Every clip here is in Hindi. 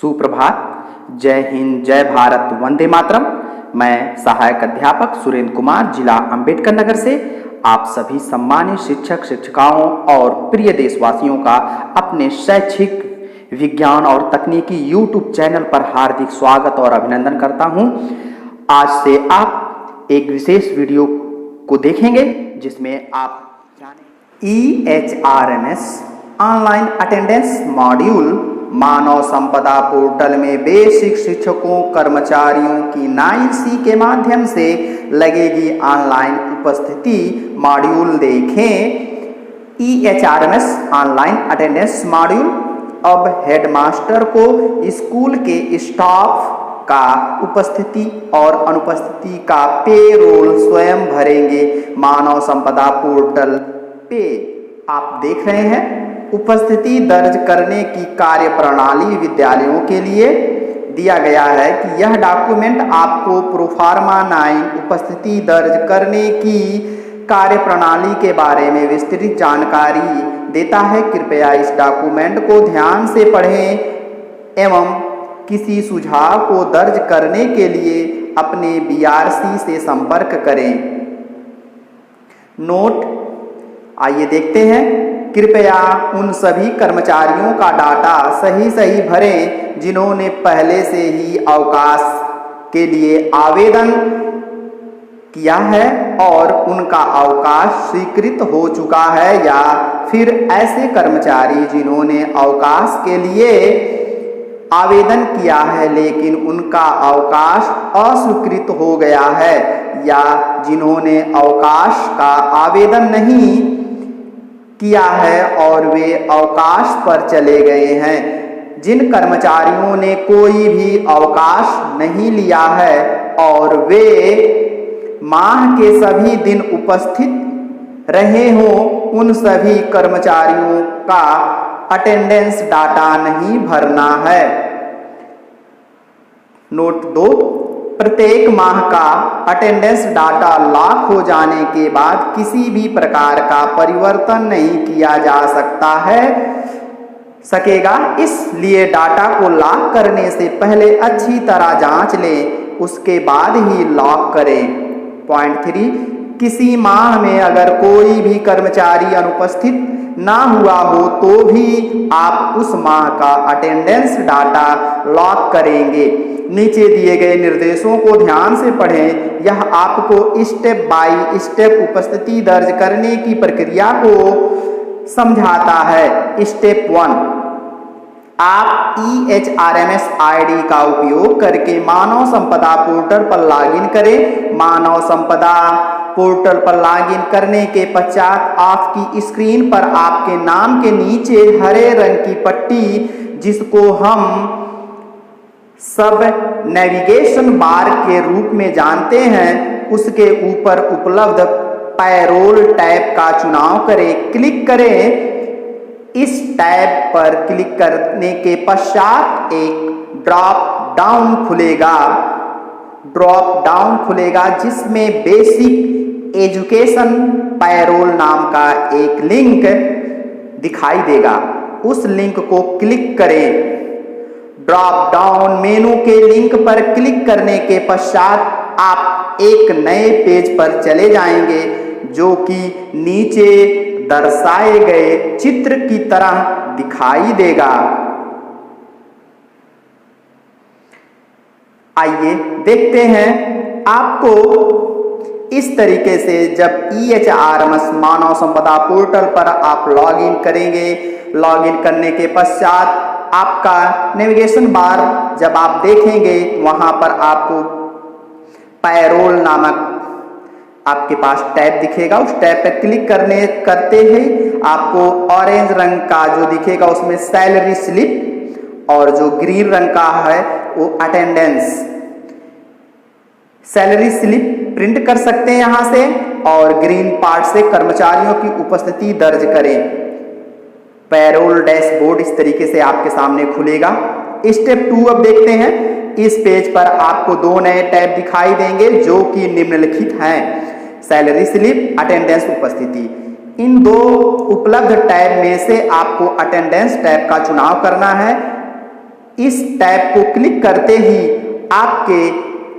सुप्रभात, जय हिंद, जय भारत, वंदे मातरम। मैं सहायक अध्यापक सुरेंद्र कुमार, जिला अंबेडकर नगर से आप सभी सम्मानित शिक्षक शिक्षिकाओं और प्रिय देशवासियों का अपने शैक्षिक विज्ञान और तकनीकी यूट्यूब चैनल पर हार्दिक स्वागत और अभिनंदन करता हूं। आज से आप एक विशेष वीडियो को देखेंगे जिसमें आप EHRMS ऑनलाइन अटेंडेंस मॉड्यूल मानव संपदा पोर्टल में बेसिक शिक्षकों कर्मचारियों की 9C के माध्यम से लगेगी ऑनलाइन उपस्थिति मॉड्यूल देखें। EHRMS ऑनलाइन अटेंडेंस मॉड्यूल अब हेडमास्टर को स्कूल के स्टाफ का उपस्थिति और अनुपस्थिति का पेरोल स्वयं भरेंगे। मानव संपदा पोर्टल पे आप देख रहे हैं उपस्थिति दर्ज करने की कार्य प्रणाली विद्यालयों के लिए दिया गया है कि यह डॉक्यूमेंट आपको प्रोफार्मा 9 उपस्थिति दर्ज करने की कार्य प्रणाली के बारे में विस्तृत जानकारी देता है। कृपया इस डॉक्यूमेंट को ध्यान से पढ़ें एवं किसी सुझाव को दर्ज करने के लिए अपने BRC से संपर्क करें। नोट, आइए देखते हैं। कृपया उन सभी कर्मचारियों का डाटा सही भरें जिन्होंने पहले से ही अवकाश के लिए आवेदन किया है और उनका अवकाश स्वीकृत हो चुका है, या फिर ऐसे कर्मचारी जिन्होंने अवकाश के लिए आवेदन किया है लेकिन उनका अवकाश अस्वीकृत हो गया है, या जिन्होंने अवकाश का आवेदन नहीं किया है और वे अवकाश पर चले गए हैं। जिन कर्मचारियों ने कोई भी अवकाश नहीं लिया है और वे माह के सभी दिन उपस्थित रहे हों, उन सभी कर्मचारियों का अटेंडेंस डाटा नहीं भरना है। नोट 2, प्रत्येक माह का अटेंडेंस डाटा लॉक हो जाने के बाद किसी भी प्रकार का परिवर्तन नहीं किया जा सकेगा। इसलिए डाटा को लॉक करने से पहले अच्छी तरह जांच लें, उसके बाद ही लॉक करें। पॉइंट 3, किसी माह में अगर कोई भी कर्मचारी अनुपस्थित ना हुआ हो तो भी आप उस माह का अटेंडेंस डाटा लॉक करेंगे। नीचे दिए गए निर्देशों को ध्यान से पढ़ें। यह आपको स्टेप बाय स्टेप उपस्थिति दर्ज करने की प्रक्रिया को समझाता है। स्टेप 1, आप EHRMS ID का उपयोग करके मानव संपदा पोर्टल पर लॉगिन करें। मानव संपदा पोर्टल पर लॉगिन करने के पश्चात आपकी स्क्रीन पर आपके नाम के नीचे हरे रंग की पट्टी, जिसको हम सब नेविगेशन बार के रूप में जानते हैं, उसके ऊपर उपलब्ध पैरोल टैब का चुनाव करें, क्लिक करें। इस टैब पर क्लिक करने के पश्चात एक ड्रॉप डाउन खुलेगा जिसमें बेसिक एजुकेशन पैरोल नाम का एक लिंक दिखाई देगा। उस लिंक को क्लिक करें। ड्रॉप डाउन मेनू के लिंक पर क्लिक करने के पश्चात आप एक नए पेज पर चले जाएंगे जो कि नीचे दर्शाए गए चित्र की तरह दिखाई देगा। आइए देखते हैं। आपको इस तरीके से जब EHRMS मानव संपदा पोर्टल पर आप लॉगिन करेंगे, लॉगिन करने के पश्चात आपका नेविगेशन बार जब आप देखेंगे, वहां पर आपको पैरोल नामक आपके पास टैब दिखेगा। उस टैब पर क्लिक करते ही आपको ऑरेंज रंग का जो दिखेगा उसमें सैलरी स्लिप, और जो ग्रीन रंग का है वो अटेंडेंस। सैलरी स्लिप प्रिंट कर सकते हैं यहां से, और ग्रीन पार्ट से कर्मचारियों की उपस्थिति दर्ज करें। पैरोल डैशबोर्ड इस तरीके से आपके सामने खुलेगा। स्टेप 2 अब देखते हैं। इस पेज पर आपको 2 नए टैब दिखाई देंगे जो कि निम्नलिखित हैं, सैलरी स्लिप, अटेंडेंस, उपस्थिति। इन 2 उपलब्ध टैब में से आपको अटेंडेंस टैब का चुनाव करना है। इस टैब को क्लिक करते ही आपके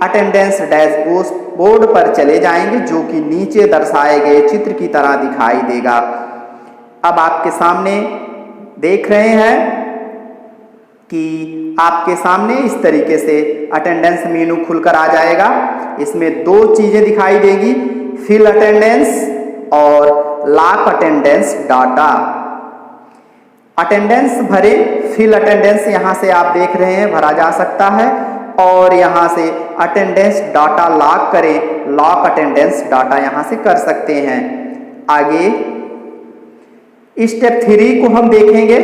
अटेंडेंस डैशबोर्ड पर चले जाएंगे, जो कि नीचे दर्शाए गए चित्र की तरह दिखाई देगा। अब आपके सामने देख रहे हैं कि आपके सामने इस तरीके से अटेंडेंस मेनू खुलकर आ जाएगा। इसमें दो चीजें दिखाई देगी, फिल अटेंडेंस और लॉक अटेंडेंस डाटा। अटेंडेंस भरे, फिल अटेंडेंस यहाँ से आप देख रहे हैं भरा जा सकता है, और यहाँ से अटेंडेंस डाटा लॉक करें, लॉक अटेंडेंस डाटा यहाँ से कर सकते हैं। आगे स्टेप 3 को हम देखेंगे।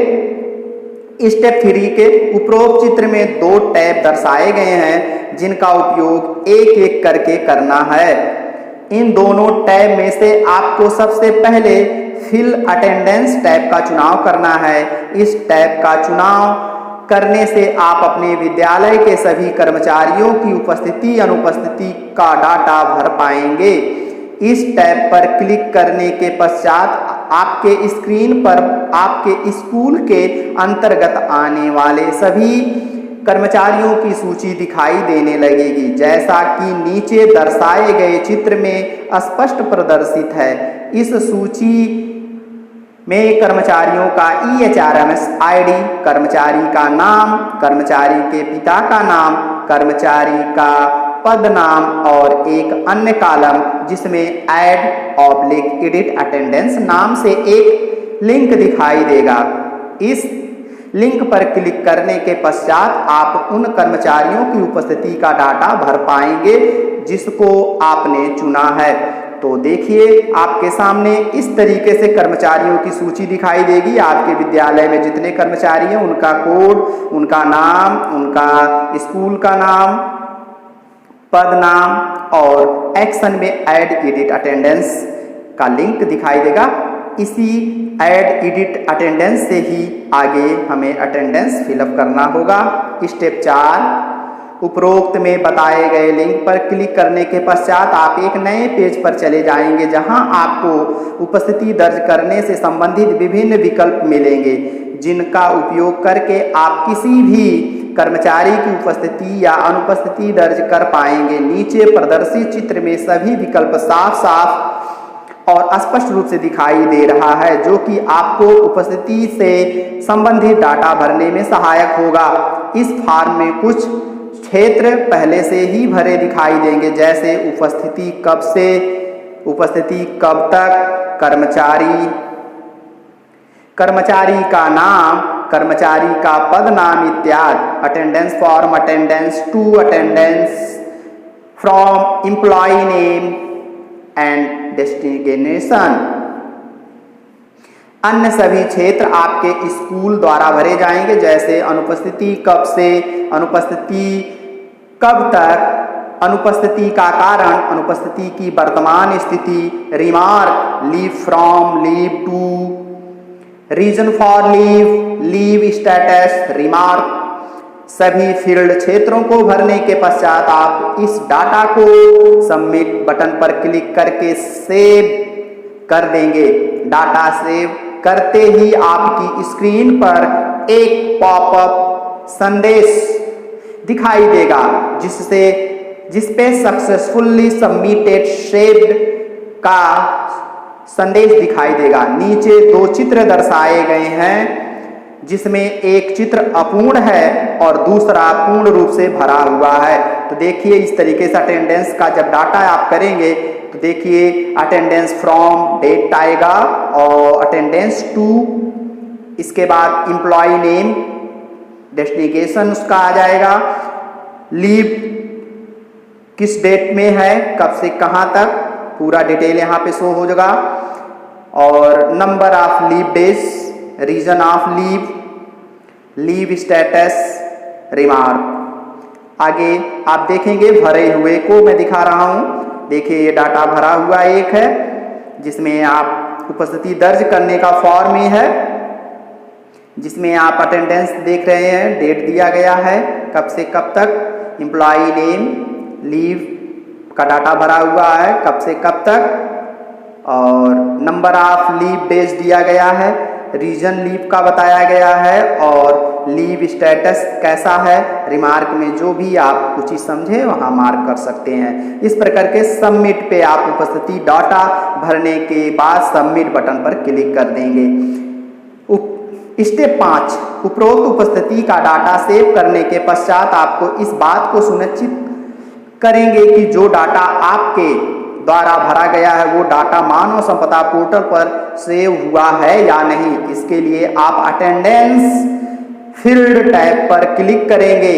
स्टेप 3 के उपरोक्त चित्र में दो टैब दर्शाए गए हैं, जिनका उपयोग एक एक करके करना है। इन दोनों टैब में से आपको सबसे पहले फिल अटेंडेंस टैब का चुनाव करना है। इस टैब का चुनाव करने से आप अपने विद्यालय के सभी कर्मचारियों की उपस्थिति अनुपस्थिति का डाटा भर पाएंगे। इस टैब पर क्लिक करने के पश्चात आपके स्क्रीन पर आपके स्कूल के अंतर्गत आने वाले सभी कर्मचारियों की सूची दिखाई देने लगेगी, जैसा कि नीचे दर्शाए गए चित्र में स्पष्ट प्रदर्शित है। इस सूची में कर्मचारियों का EHRMS ID, कर्मचारी का नाम, कर्मचारी के पिता का नाम, कर्मचारी का पद नाम और एक अन्य कॉलम जिसमें ऐड/एडिट अटेंडेंस नाम से एक लिंक दिखाई देगा। इस लिंक पर क्लिक करने के पश्चात आप उन कर्मचारियों की उपस्थिति का डाटा भर पाएंगे जिसको आपने चुना है। तो देखिए आपके सामने इस तरीके से कर्मचारियों की सूची दिखाई देगी। आपके विद्यालय में जितने कर्मचारी हैं उनका कोड, उनका नाम, उनका स्कूल का नाम, पद नाम और एक्शन में ऐड एडिट अटेंडेंस का लिंक दिखाई देगा। इसी ऐड एडिट अटेंडेंस से ही आगे हमें अटेंडेंस फिलअप करना होगा। स्टेप 4, उपरोक्त में बताए गए लिंक पर क्लिक करने के पश्चात आप एक नए पेज पर चले जाएंगे, जहां आपको उपस्थिति दर्ज करने से संबंधित विभिन्न विकल्प मिलेंगे, जिनका उपयोग करके आप किसी भी कर्मचारी की उपस्थिति या अनुपस्थिति दर्ज कर पाएंगे। नीचे प्रदर्शित चित्र में सभी विकल्प साफ साफ और स्पष्ट रूप से दिखाई दे रहा है, जो कि आपको उपस्थिति से संबंधित डाटा भरने में सहायक होगा। इस फॉर्म में कुछ क्षेत्र पहले से ही भरे दिखाई देंगे, जैसे उपस्थिति कब से, उपस्थिति कब तक, कर्मचारी का नाम, कर्मचारी का पद नाम इत्यादि। Attendance form, attendance to, attendance from, employ name and destination. अन्य सभी क्षेत्र आपके स्कूल द्वारा भरे जाएंगे, जैसे अनुपस्थिति कब से, अनुपस्थिति कब तक, अनुपस्थिति का कारण, अनुपस्थिति की वर्तमान स्थिति, remark, leave from, leave to, reason for leave, leave status, remark. सभी फील्ड क्षेत्रों को भरने के पश्चात आप इस डाटा को सबमिट बटन पर क्लिक करके सेव कर देंगे। डाटा सेव करते ही आपकी स्क्रीन पर एक पॉपअप संदेश दिखाई देगा, जिसपे सक्सेसफुली सबमिटेड सेव्ड का संदेश दिखाई देगा। नीचे दो चित्र दर्शाए गए हैं, जिसमें एक चित्र अपूर्ण है और दूसरा पूर्ण रूप से भरा हुआ है। तो देखिए इस तरीके से अटेंडेंस का जब डाटा आप करेंगे तो देखिए अटेंडेंस फ्रॉम डेट आएगा और अटेंडेंस टू, इसके बाद एम्प्लॉय नेम, डेस्टिनेशन उसका आ जाएगा, लीव किस डेट में है, कब से कहां तक, पूरा डिटेल यहाँ पे शो हो जाएगा, और number of leave days, reason of leave, leave status, remark. आगे आप देखेंगे भरे हुए को मैं दिखा रहा हूं। देखिए ये डाटा भरा हुआ एक है, जिसमें आप उपस्थिति दर्ज करने का फॉर्म ही है, जिसमें आप अटेंडेंस देख रहे हैं, डेट दिया गया है, कब से कब तक, एम्प्लॉय नेम, लीव का डाटा भरा हुआ है, कब से कब तक, और नंबर ऑफ लीव डेज दिया गया है, रीजन लीव का बताया गया है, और लीव स्टेटस कैसा है, रिमार्क में जो भी आप उचित समझे वहाँ मार्क कर सकते हैं। इस प्रकार के सबमिट पे आप उपस्थिति डाटा भरने के बाद सबमिट बटन पर क्लिक कर देंगे। स्टेप 5, उपरोक्त उपस्थिति का डाटा सेव करने के पश्चात आपको इस बात को सुनिश्चित करेंगे कि जो डाटा आपके द्वारा भरा गया है वो डाटा मानव संपदा पोर्टल पर सेव हुआ है या नहीं। इसके लिए आप अटेंडेंस फील्ड टैब पर क्लिक करेंगे।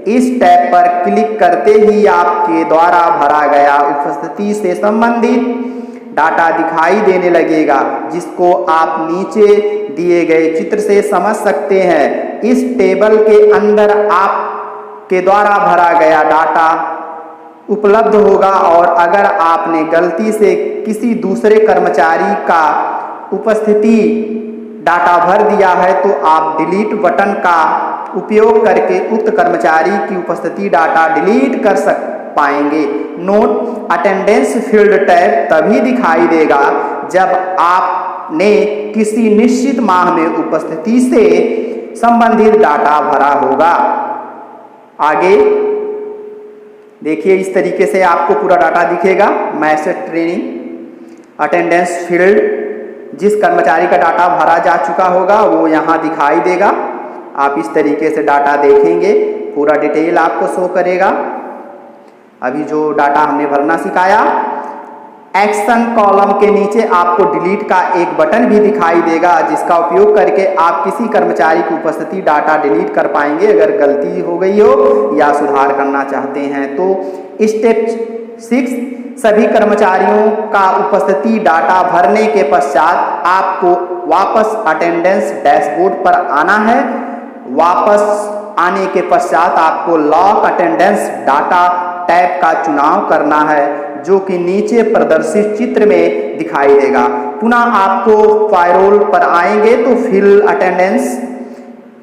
इस टैब पर क्लिक करते ही आपके द्वारा भरा गया उपस्थिति से संबंधित डाटा दिखाई देने लगेगा, जिसको आप नीचे दिए गए चित्र से समझ सकते हैं। इस टेबल के अंदर आपके द्वारा भरा गया डाटा उपलब्ध होगा और अगर आपने गलती से किसी दूसरे कर्मचारी का उपस्थिति डाटा भर दिया है तो आप डिलीट बटन का उपयोग करके उक्त कर्मचारी की उपस्थिति डाटा डिलीट कर पाएंगे। नोट, अटेंडेंस फील्ड टैब तभी दिखाई देगा जब आपने किसी निश्चित माह में उपस्थिति से संबंधित डाटा भरा होगा। आगे देखिए, इस तरीके से आपको पूरा डाटा दिखेगा। मैसेज ट्रेनिंग अटेंडेंस फील्ड, जिस कर्मचारी का डाटा भरा जा चुका होगा वो यहाँ दिखाई देगा। आप इस तरीके से डाटा देखेंगे, पूरा डिटेल आपको शो करेगा। अभी जो डाटा हमने भरना सिखाया, एक्शन कॉलम के नीचे आपको डिलीट का एक बटन भी दिखाई देगा, जिसका उपयोग करके आप किसी कर्मचारी की उपस्थिति डाटा डिलीट कर पाएंगे अगर गलती हो गई हो या सुधार करना चाहते हैं तो। स्टेप 6, सभी कर्मचारियों का उपस्थिति डाटा भरने के पश्चात आपको वापस अटेंडेंस डैशबोर्ड पर आना है। वापस आने के पश्चात आपको लॉक अटेंडेंस डाटा टैब का चुनाव करना है, जो कि नीचे प्रदर्शित चित्र में दिखाई देगा। पुनः आपको फायरोल पर आएंगे तो फिल अटेंडेंस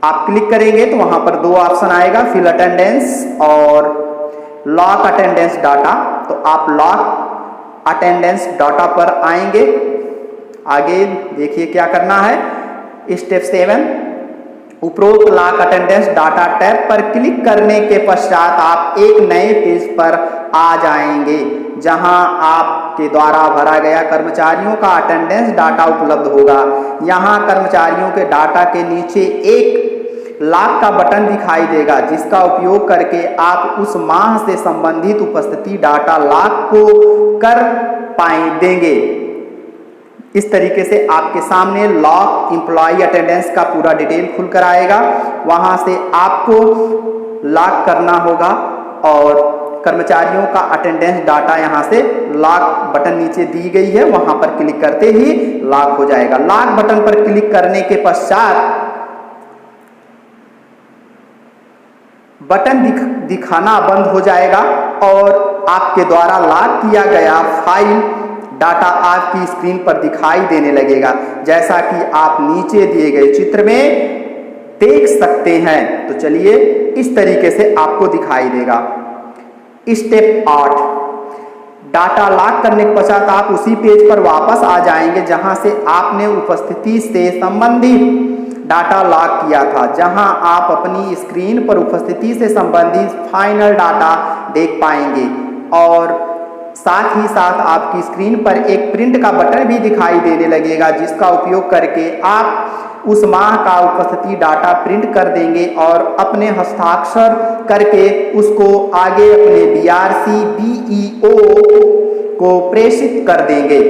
आप क्लिक करेंगे तो वहां पर 2 ऑप्शन आएगा, फिल अटेंडेंस और लॉक अटेंडेंस डाटा। तो आप लॉक अटेंडेंस डाटा पर आएंगे। आगे देखिए क्या करना है। स्टेप 7, उपरोक्त लॉक अटेंडेंस डाटा टैब पर क्लिक करने के पश्चात आप एक नए पेज पर आ जाएंगे, जहां आपके द्वारा भरा गया कर्मचारियों का अटेंडेंस डाटा उपलब्ध होगा। यहां कर्मचारियों के डाटा के नीचे एक लॉक का बटन दिखाई देगा, जिसका उपयोग करके आप उस माह से संबंधित उपस्थिति डाटा लॉक को कर देंगे। इस तरीके से आपके सामने लॉक एम्प्लॉय अटेंडेंस का पूरा डिटेल खुल कर आएगा। वहां से आपको लॉक करना होगा और कर्मचारियों का अटेंडेंस डाटा यहां से लॉक बटन नीचे दी गई है, वहां पर क्लिक करते ही लॉक हो जाएगा। लॉक बटन पर क्लिक करने के पश्चात बटन दिखाना बंद हो जाएगा और आपके द्वारा लॉक किया गया फाइल डाटा आपकी स्क्रीन पर दिखाई देने लगेगा, जैसा कि आप नीचे दिए गए चित्र में देख सकते हैं। तो चलिए, इस तरीके से आपको दिखाई देगा। स्टेप 8, डाटा लॉक करने के पश्चात आप उसी पेज पर वापस आ जाएंगे जहां से आपने उपस्थिति से संबंधित डाटा लॉक किया था, जहां आप अपनी स्क्रीन पर उपस्थिति से संबंधित फाइनल डाटा देख पाएंगे और साथ ही साथ आपकी स्क्रीन पर एक प्रिंट का बटन भी दिखाई देने लगेगा, जिसका उपयोग करके आप उस माह का उपस्थिति डाटा प्रिंट कर देंगे और अपने हस्ताक्षर करके उसको आगे अपने BRC BEO को प्रेषित कर देंगे।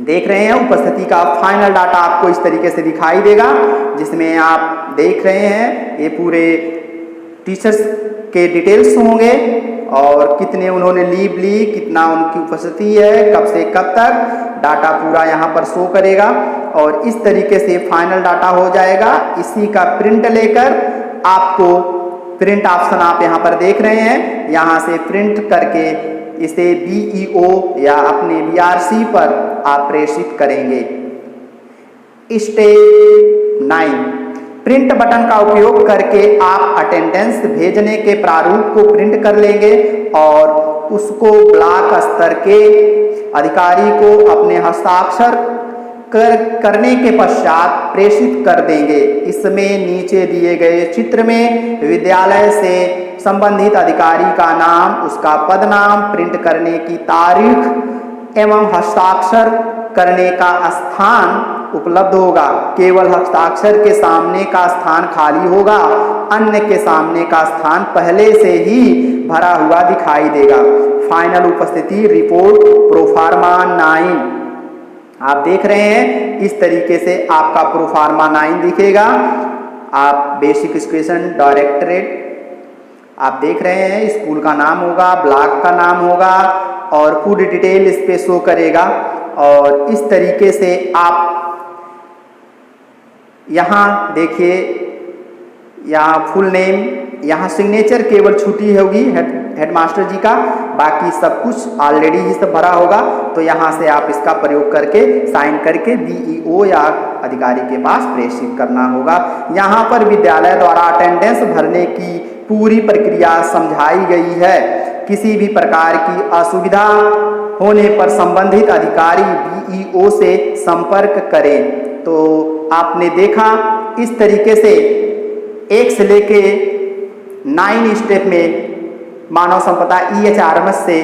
देख रहे हैं, उपस्थिति का फाइनल डाटा आपको इस तरीके से दिखाई देगा, जिसमें आप देख रहे हैं ये पूरे टीचर्स के डिटेल्स होंगे और कितने उन्होंने लीव ली, कितना उनकी उपस्थिति है, कब से कब तक, डाटा पूरा यहाँ पर शो करेगा और इस तरीके से फाइनल डाटा हो जाएगा। इसी का प्रिंट लेकर आपको प्रिंट ऑप्शन आप यहाँ पर देख रहे हैं, यहाँ से प्रिंट करके इसे BEO या अपने BRC पर आप प्रेषित करेंगे। स्टेप 9, प्रिंट बटन का उपयोग करके आप अटेंडेंस भेजने के प्रारूप को प्रिंट कर लेंगे और उसको ब्लॉक स्तर के अधिकारी को अपने हस्ताक्षर करने के पश्चात प्रेषित कर देंगे। इसमें नीचे दिए गए चित्र में विद्यालय से संबंधित अधिकारी का नाम, उसका पद नाम, प्रिंट करने की तारीख एवं हस्ताक्षर करने का स्थान उपलब्ध होगा। केवल हस्ताक्षर के सामने का स्थान खाली होगा, अन्य के सामने का स्थान पहले से ही भरा हुआ दिखाई देगा। फाइनल उपस्थिति रिपोर्ट प्रोफार्मा 9 आप देख रहे हैं, इस तरीके से आपका प्रोफार्मा 9 दिखेगा। आप बेसिक एजुकेशन डायरेक्टरेट आप देख रहे हैं, स्कूल का नाम होगा, ब्लॉक का नाम होगा और पूरी डिटेल इस पे शो करेगा। और इस तरीके से आप यहाँ देखिए, यहाँ फुल नेम, यहाँ सिग्नेचर केवल छुट्टी होगी हेडमास्टर जी का, बाकी सब कुछ ऑलरेडी ही सब भरा होगा। तो यहाँ से आप इसका प्रयोग करके साइन करके बीईओ या अधिकारी के पास प्रेषित करना होगा। यहाँ पर विद्यालय द्वारा अटेंडेंस भरने की पूरी प्रक्रिया समझाई गई है। किसी भी प्रकार की असुविधा होने पर संबंधित अधिकारी बीईओ से संपर्क करें। तो आपने देखा इस तरीके से 1 से लेके 9 स्टेप में मानव संपदा EHRMS से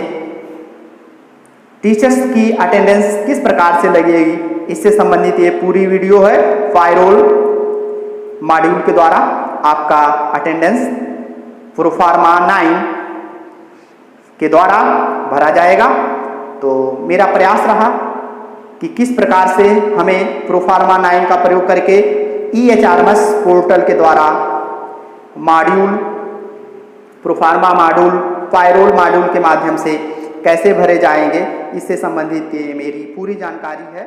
टीचर्स की अटेंडेंस किस प्रकार से लगेगी, इससे संबंधित ये पूरी वीडियो है। फायरोल मॉड्यूल के द्वारा आपका अटेंडेंस प्रोफार्मा 9 के द्वारा भरा जाएगा। तो मेरा प्रयास रहा कि किस प्रकार से हमें प्रोफार्मा 9 का प्रयोग करके EHRMS पोर्टल के द्वारा मॉड्यूल, प्रोफार्मा मॉड्यूल, फायरोल मॉड्यूल के माध्यम से कैसे भरे जाएंगे, इससे संबंधित ये मेरी पूरी जानकारी है।